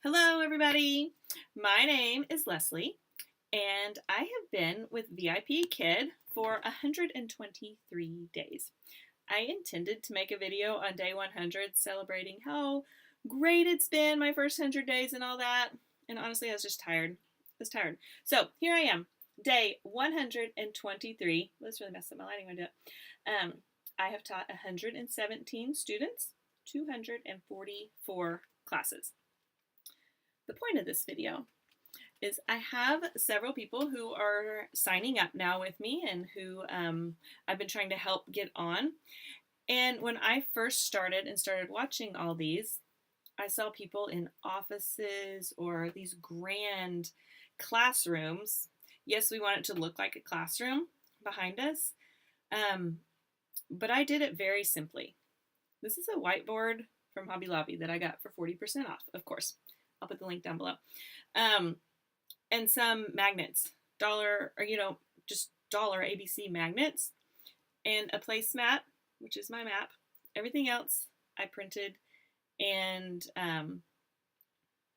Hello, everybody. My name is Leslie, and I have been with VIP Kid for 123 days. I intended to make a video on day 100 celebrating how great it's been, my first 100 days and all that. And honestly, I was just tired. So here I am, day 123. Let's really mess up my lighting when I do it. I have taught 117 students, 244 classes. The point of this video is I have several people who are signing up now with me and who I've been trying to help get on. And when I first started watching all these, I saw people in offices or these grand classrooms. Yes, we want it to look like a classroom behind us, but I did it very simply. This is a whiteboard from Hobby Lobby that I got for 40% off, of course. I'll put the link down below. And some magnets, just dollar ABC magnets, and a placemat, which is my map. Everything else I printed, and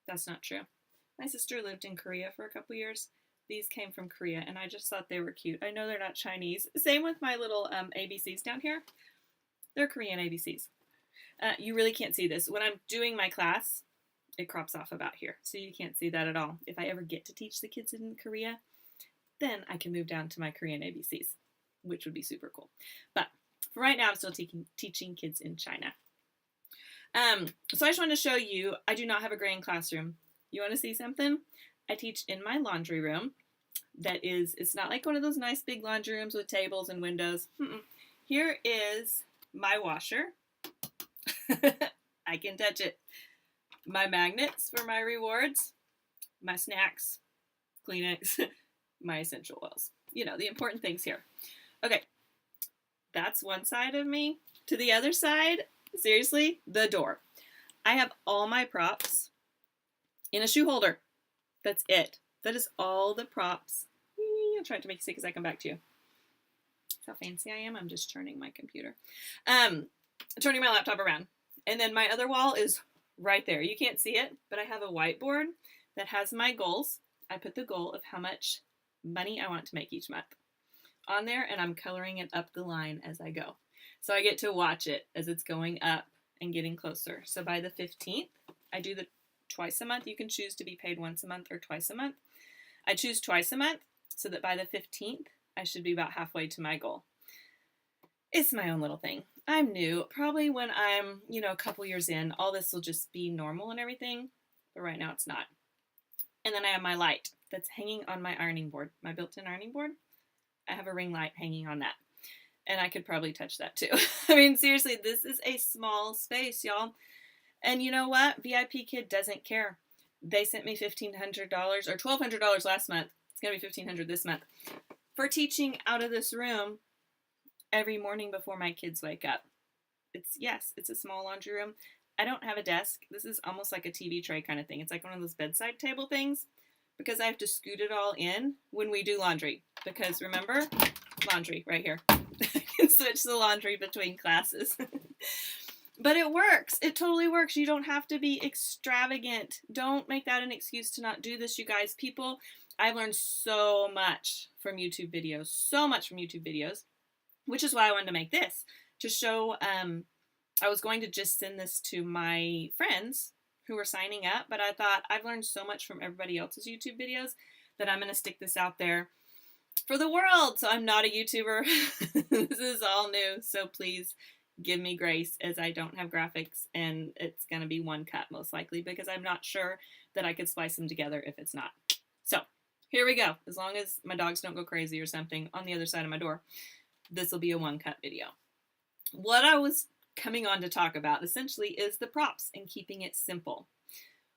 that's not true. My sister lived in Korea for a couple years. These came from Korea, and I just thought they were cute. I know they're not Chinese. Same with my little ABCs down here. They're Korean ABCs. You really can't see this. When I'm doing my class, it crops off about here, so you can't see that at all. If I ever get to teach the kids in Korea, then I can move down to my Korean ABCs, which would be super cool. But for right now, I'm still teaching kids in China. So I just wanted to show you, I do not have a grand classroom. You want to see something? I teach in my laundry room. It's not like one of those nice big laundry rooms with tables and windows. Here is my washer. I can touch it. My magnets for my rewards, my snacks, Kleenex, my essential oils. You know, the important things here. Okay, that's one side of me. To the other side, seriously, the door. I have all my props in a shoe holder. That's it. That is all the props. I'll try to make you see because I come back to you. That's how fancy I am. I'm just turning my computer. Turning my laptop around. And then my other wall is right there. You can't see it, but I have a whiteboard that has my goals. I put the goal of how much money I want to make each month on there, and I'm coloring it up the line as I go. So I get to watch it as it's going up and getting closer. So by the 15th, I do the twice a month. You can choose to be paid once a month or twice a month. I choose twice a month so that by the 15th, I should be about halfway to my goal. It's my own little thing. I'm new. Probably when I'm, a couple years in, all this will just be normal and everything, but right now it's not. And then I have my light that's hanging on my ironing board, my built-in ironing board. I have a ring light hanging on that, and I could probably touch that too. I mean, seriously, this is a small space, y'all. And you know what? VIP Kid doesn't care. They sent me $1,500 or $1,200 last month. It's going to be $1,500 this month for teaching out of this room every morning before my kids wake up. It's a small laundry room. I don't have a desk. This is almost like a TV tray kind of thing. It's like one of those bedside table things because I have to scoot it all in when we do laundry. Because remember, laundry right here. I can switch the laundry between classes. But it works. It totally works. You don't have to be extravagant. Don't make that an excuse to not do this, you guys. I've learned so much from YouTube videos. So much from YouTube videos. Which is why I wanted to make this, to show, I was going to just send this to my friends who were signing up, but I thought I've learned so much from everybody else's YouTube videos that I'm going to stick this out there for the world. So I'm not a YouTuber. This is all new, so please give me grace as I don't have graphics, and it's going to be one cut most likely because I'm not sure that I could splice them together if it's not. So here we go. As long as my dogs don't go crazy or something on the other side of my door. This will be a one-cut video. What I was coming on to talk about essentially is the props and keeping it simple.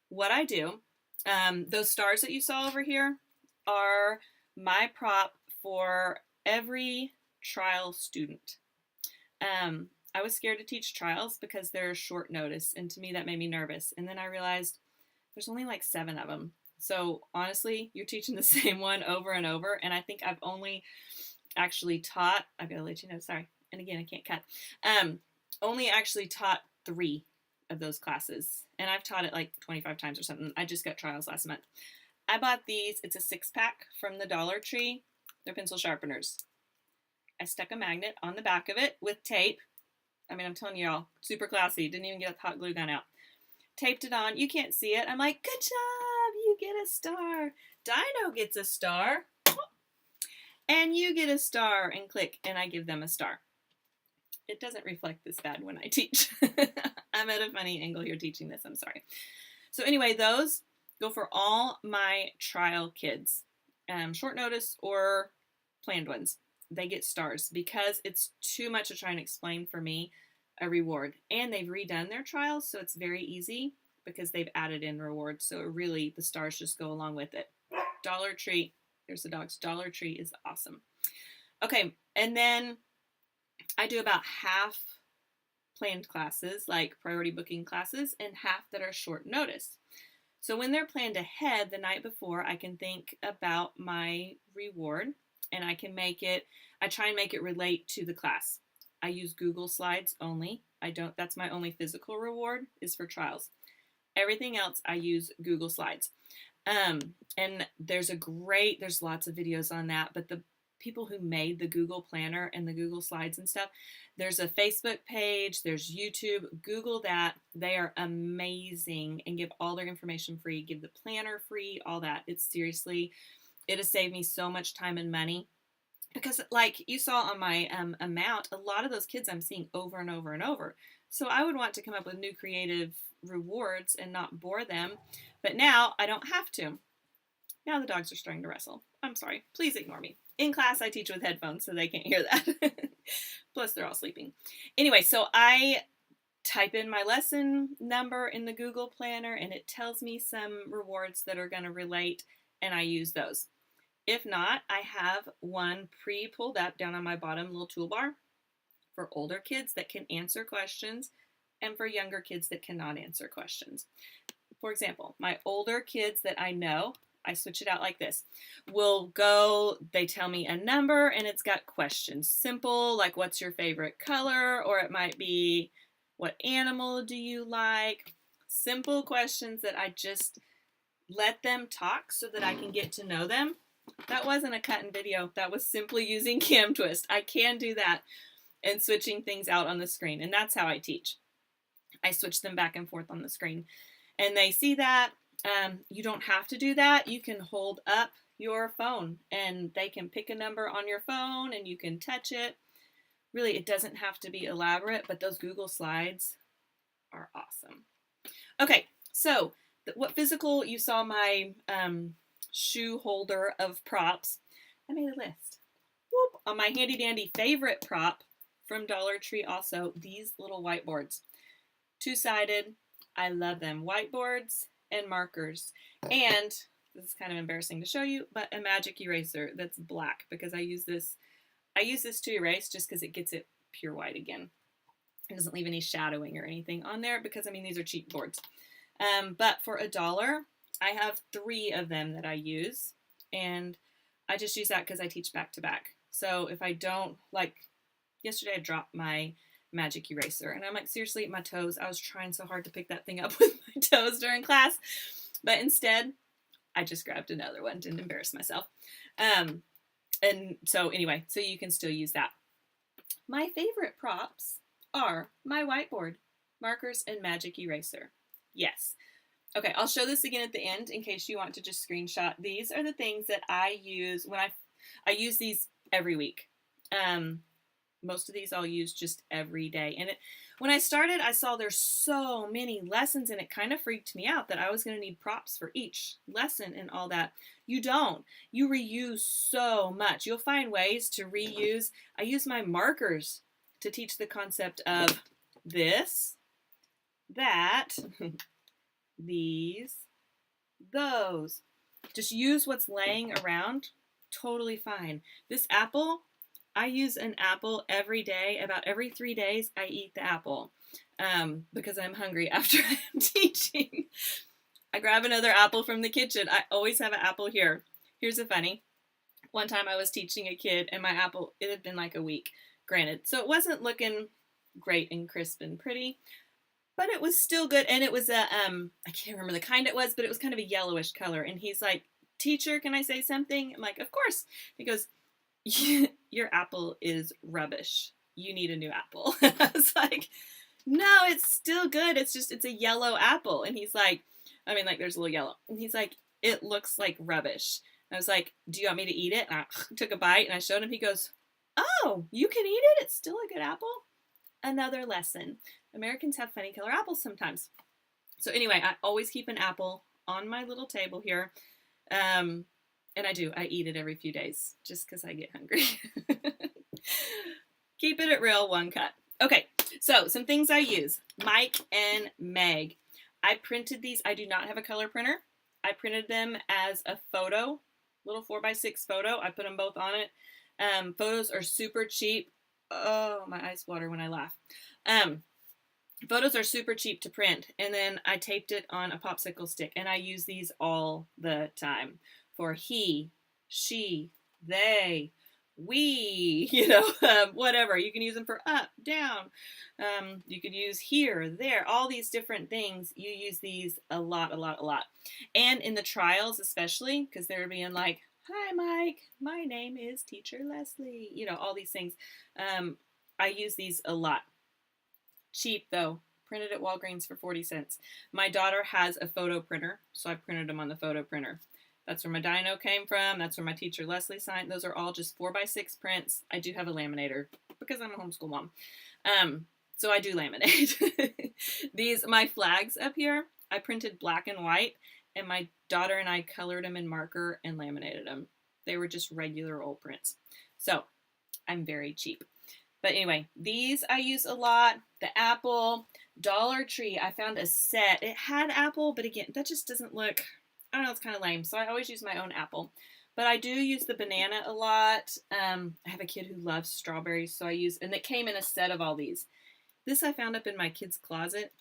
What I do, those stars that you saw over here are my prop for every trial student. I was scared to teach trials because they're short notice, and to me that made me nervous. And then I realized there's only like 7 of them. So honestly, you're teaching the same one over and over, and I think I've only actually taught, I've got to let you know, sorry, and again, I can't cut, only actually taught 3 of those classes, and I've taught it like 25 times or something. I just got trials last month. I bought these. It's a 6-pack from the Dollar Tree. They're pencil sharpeners. I stuck a magnet on the back of it with tape. I mean, I'm telling y'all, super classy. Didn't even get a hot glue gun out. Taped it on. You can't see it. I'm like, good job. You get a star. Dino gets a star. And you get a star, and click, and I give them a star. It doesn't reflect this bad when I teach. I'm at a funny angle here teaching this. I'm sorry. So anyway, those go for all my trial kids, short notice or planned ones. They get stars because it's too much to try and explain for me a reward. And they've redone their trials, so it's very easy because they've added in rewards. So really, the stars just go along with it. Dollar Tree. Here's the dogs. Dollar Tree is awesome. Okay, and then I do about half planned classes, like priority booking classes, and half that are short notice. So when they're planned ahead the night before, I can think about my reward, and I try and make it relate to the class. I use Google Slides only. That's my only physical reward is for trials. Everything else I use Google Slides. And there's lots of videos on that, but the people who made the Google Planner and the Google Slides and stuff, there's a Facebook page, there's YouTube, Google that. They are amazing and give all their information free, give the planner free, all that. It has saved me so much time and money because like you saw on my amount, a lot of those kids I'm seeing over and over and over. So I would want to come up with new creative rewards and not bore them. But now I don't have to. Now the dogs are starting to wrestle. I'm sorry. Please ignore me. In class, I teach with headphones, so they can't hear that. Plus, they're all sleeping. Anyway, so I type in my lesson number in the Google Planner, and it tells me some rewards that are going to relate, and I use those. If not, I have one pre-pulled up down on my bottom little toolbar for older kids that can answer questions and for younger kids that cannot answer questions. For example, my older kids that I know, I switch it out like this. They tell me a number and it's got questions. Simple, like what's your favorite color? Or it might be, what animal do you like? Simple questions that I just let them talk so that I can get to know them. That wasn't a cut in video. That was simply using Cam Twist. I can do that and switching things out on the screen. And that's how I teach. I switch them back and forth on the screen. And they see that. You don't have to do that. You can hold up your phone and they can pick a number on your phone and you can touch it. Really, it doesn't have to be elaborate, but those Google Slides are awesome. Okay, so what physical, you saw my shoe holder of props. I made a list. Whoop. On my handy dandy favorite prop from Dollar Tree also, these little whiteboards. Two-sided. I love them. Whiteboards and markers. And this is kind of embarrassing to show you, but a magic eraser that's black because I use this to erase just because it gets it pure white again. It doesn't leave any shadowing or anything on there because, I mean, these are cheap boards. But for $1, I have 3 of them that I use. And I just use that because I teach back to back. So if I don't, like yesterday I dropped my magic eraser and I'm like, seriously, my toes, I was trying so hard to pick that thing up with my toes during class, but instead I just grabbed another one, didn't embarrass myself. And so anyway, so you can still use that. My favorite props are my whiteboard, markers, and magic eraser. Yes. Okay, I'll show this again at the end in case you want to just screenshot. These are the things that I use when I use these every week. Most of these I'll use just every day. And when I started, I saw there's so many lessons and it kind of freaked me out that I was going to need props for each lesson and all that. You don't. You reuse so much. You'll find ways to reuse. I use my markers to teach the concept of this, that, these, those. Just use what's laying around. Totally fine. This apple, I use an apple every day. About every 3 days, I eat the apple because I'm hungry after I'm teaching. I grab another apple from the kitchen. I always have an apple here. Here's a funny. One time I was teaching a kid and my apple, it had been like a week, granted. So it wasn't looking great and crisp and pretty. but it was still good. And it was I can't remember the kind it was, but it was kind of a yellowish color. And he's like, teacher, can I say something? I'm like, of course. He goes, your apple is rubbish. You need a new apple. I was like, no, it's still good. It's a yellow apple. And he's like, I mean, like, there's a little yellow. And he's like, it looks like rubbish. And I was like, do you want me to eat it? And I took a bite and I showed him. He goes, oh, you can eat it? It's still a good apple? Another lesson. Americans have funny color apples sometimes. So anyway, I always keep an apple on my little table here. And I do. I eat it every few days just because I get hungry. Keep it at real, one cut. Okay, so some things I use. Mike and Meg. I printed these. I do not have a color printer. I printed them as a photo, little 4x6 photo. I put them both on it. Photos are super cheap. Oh, my eyes water when I laugh. Photos are super cheap to print. And then I taped it on a popsicle stick. And I use these all the time for he, she, they, we, whatever. You can use them for up, down. You could use here, there, all these different things. You use these a lot. And in the trials, especially, because they're being like, hi, Mike, my name is Teacher Leslie. All these things. I use these a lot. Cheap, though. Printed at Walgreens for 40 cents. My daughter has a photo printer, so I printed them on the photo printer. That's where my dino came from. That's where my Teacher Leslie signed. Those are all just 4x6 prints. I do have a laminator because I'm a homeschool mom. So I do laminate. My flags up here, I printed black and white, and my daughter and I colored them in marker and laminated them. They were just regular old prints. So I'm very cheap. But anyway, these I use a lot. The apple, Dollar Tree, I found a set. It had apple, but again, that just doesn't look, I don't know, it's kind of lame. So I always use my own apple. But I do use the banana a lot. I have a kid who loves strawberries, so and it came in a set of all these. This I found up in my kid's closet.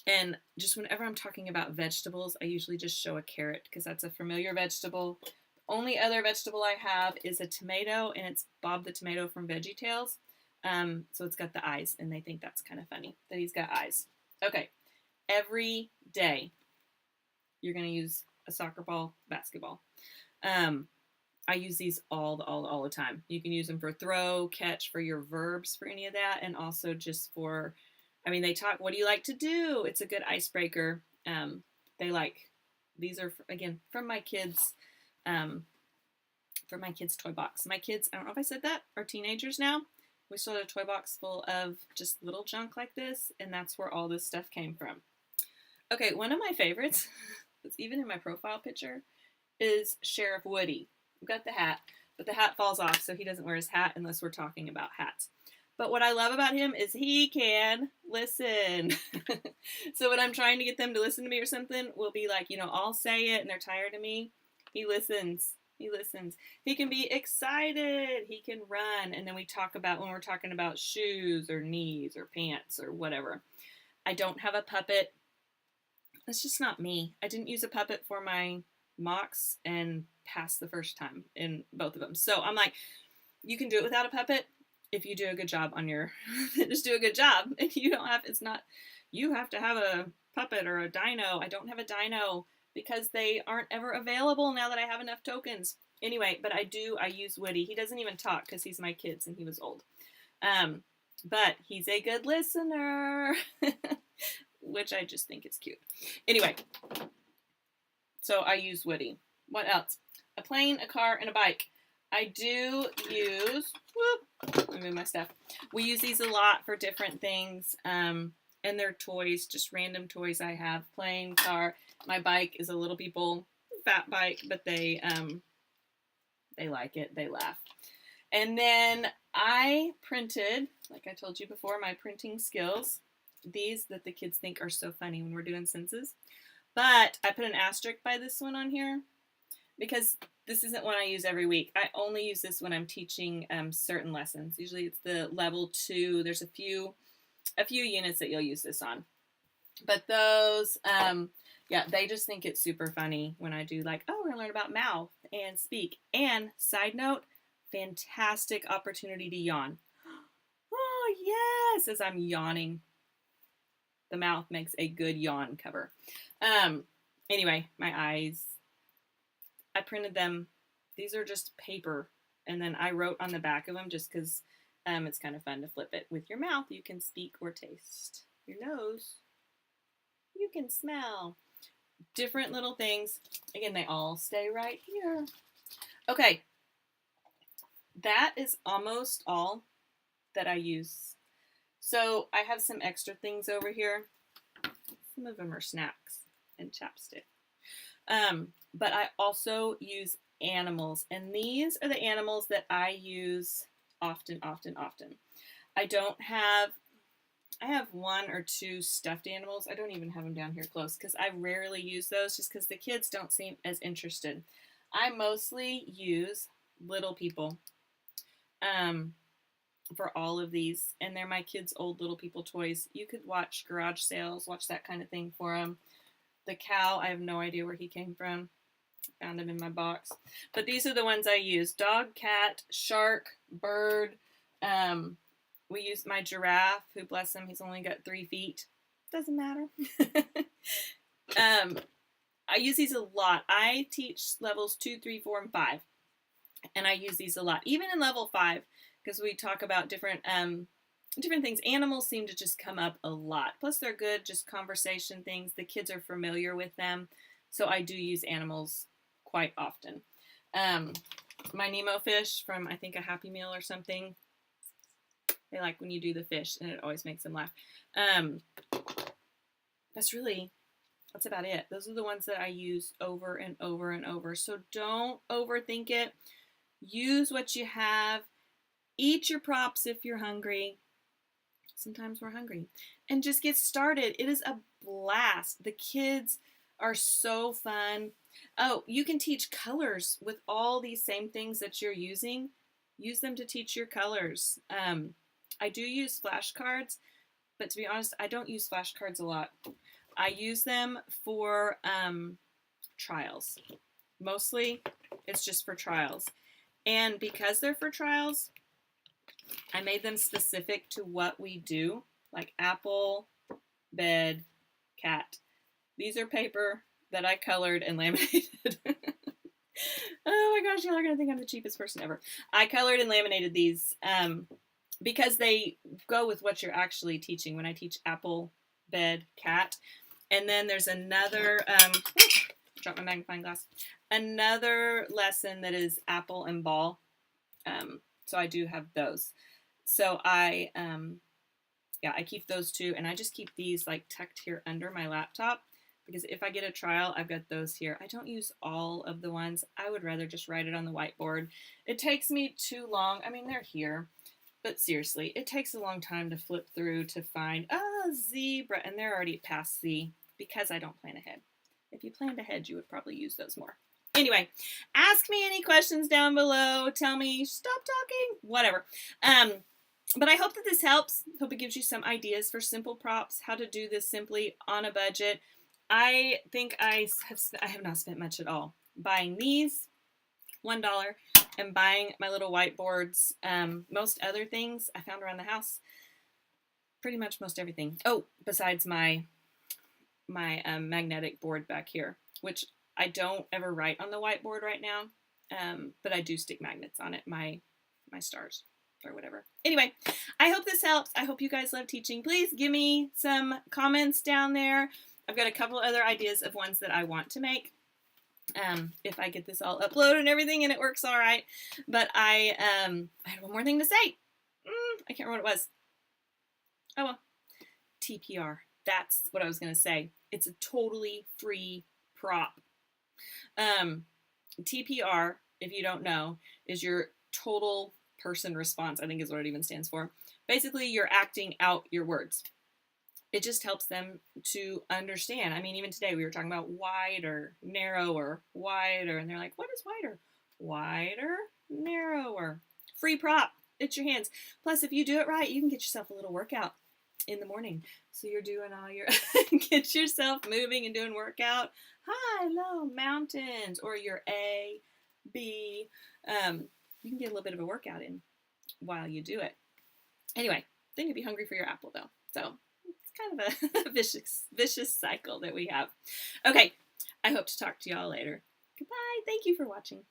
And just whenever I'm talking about vegetables, I usually just show a carrot because that's a familiar vegetable. The only other vegetable I have is a tomato, and it's Bob the Tomato from VeggieTales. So it's got the eyes, and they think that's kind of funny that he's got eyes. Okay, every day you're going to use a soccer ball, basketball. I use these all the time. You can use them for throw, catch, for your verbs, for any of that, and also just for, they talk, what do you like to do? It's a good icebreaker. These are, again, from my kids' toy box. My kids, I don't know if I said that, are teenagers now. We still have a toy box full of just little junk like this, and that's where all this stuff came from. Okay, one of my favorites, that's even in my profile picture, is Sheriff Woody. We've got the hat, but the hat falls off, so he doesn't wear his hat unless we're talking about hats. But what I love about him is he can listen. So when I'm trying to get them to listen to me or something, we'll be like, I'll say it and they're tired of me. He listens. He can be excited. He can run. And then we talk about, when we're talking about shoes or knees or pants or whatever. I don't have a puppet. That's just not me. I didn't use a puppet for my mocks and passed the first time in both of them. So I'm like, you can do it without a puppet if you do a good job on your, just do a good job. And you have to have a puppet or a dino. I don't have a dino because they aren't ever available now that I have enough tokens. Anyway, but I use Woody. He doesn't even talk because he's my kid's and he was old. But he's a good listener, which I just think is cute. Anyway, so I use Woody. What else? A plane, a car, and a bike. I do use, let me move my stuff. We use these a lot for different things. And they're toys, just random toys I have. Plane, car. My bike is a little people fat bike, but they like it. They laugh. And then I printed, like I told you before, my printing skills. These that the kids think are so funny when we're doing senses. But I put an asterisk by this one on here because this isn't one I use every week. I only use this when I'm teaching certain lessons. Usually it's the level 2. There's a few units that you'll use this on. But those, they just think it's super funny when I do like, we're going to learn about mouth and speak. And side note, fantastic opportunity to yawn. Oh, yes, as I'm yawning. the mouth makes a good yawn cover. Anyway, my eyes, I printed them. These are just paper, and then I wrote on the back of them just because it's kind of fun to flip it. With your mouth, you can speak or taste. Your nose, you can smell. Different little things. Again, they all stay right here. Okay, that is almost all that I use. So I have some extra things over here. Some of them are snacks and chapstick. But I also use animals, and these are the animals that I use often. I have 1 or 2 stuffed animals. I don't even have them down here close because I rarely use those just because the kids don't seem as interested. I mostly use little people for all of these, and they're my kids' old little people toys. You could watch garage sales, watch that kind of thing for them. The cow, I have no idea where he came from. Found him in my box. But these are the ones I use. Dog, cat, shark, bird. We use my giraffe, who, bless him, he's only got 3 feet. Doesn't matter. I use these a lot. I teach levels 2, 3, 4, and 5. And I use these a lot. Even in level 5, because we talk about different things. Animals seem to just come up a lot. Plus, they're good, just conversation things. The kids are familiar with them. So I do use animals quite often. My Nemo fish from, I think, a Happy Meal or something. They like when you do the fish, and it always makes them laugh. That's about it. Those are the ones that I use over and over and over. So don't overthink it. Use what you have. Eat your props if you're hungry. Sometimes we're hungry. And just get started. It is a blast. The kids are so fun. Oh, you can teach colors with all these same things that you're using. Use them to teach your colors. I do use flashcards, but to be honest, I don't use flashcards a lot. I use them for trials. Mostly, it's just for trials. And because they're for trials, I made them specific to what we do, like apple, bed, cat. These are paper that I colored and laminated. Oh my gosh, y'all are going to think I'm the cheapest person ever. I colored and laminated these because they go with what you're actually teaching when I teach apple, bed, cat. And then there's another, drop my magnifying glass, another lesson that is apple and ball. So I do have those. So I keep those 2, and I just keep these like tucked here under my laptop because if I get a trial, I've got those here. I don't use all of the ones. I would rather just write it on the whiteboard. It takes me too long. I mean, they're here, but seriously, it takes a long time to flip through to find, zebra, and they're already past Z because I don't plan ahead. If you planned ahead, you would probably use those more. Anyway, ask me any questions down below. Tell me, stop talking, whatever. But I hope that this helps. Hope it gives you some ideas for simple props, how to do this simply on a budget. I think I have not spent much at all. Buying these, $1, and buying my little whiteboards. Most other things I found around the house. Pretty much most everything. Oh, besides my magnetic board back here, which I don't ever write on the whiteboard right now, but I do stick magnets on it, my stars or whatever. Anyway, I hope this helps. I hope you guys love teaching. Please give me some comments down there. I've got a couple other ideas of ones that I want to make. If I get this all uploaded and everything and it works all right. But I had one more thing to say. I can't remember what it was. Oh well. TPR. That's what I was going to say. It's a totally free prop. TPR, if you don't know, is your total person response, I think is what it even stands for. Basically, you're acting out your words. It just helps them to understand. I mean, even today we were talking about wider, narrower, wider, and they're like, what is wider? Wider, narrower. Free prop. It's your hands. Plus, if you do it right, you can get yourself a little workout in the morning. So you're doing all your, get yourself moving and doing workout. High, low, mountains, or your A, B. You can get a little bit of a workout in while you do it. Anyway, then you'll be hungry for your apple though. So kind of a vicious cycle that we have. Okay, I hope to talk to y'all later. Goodbye. Thank you for watching.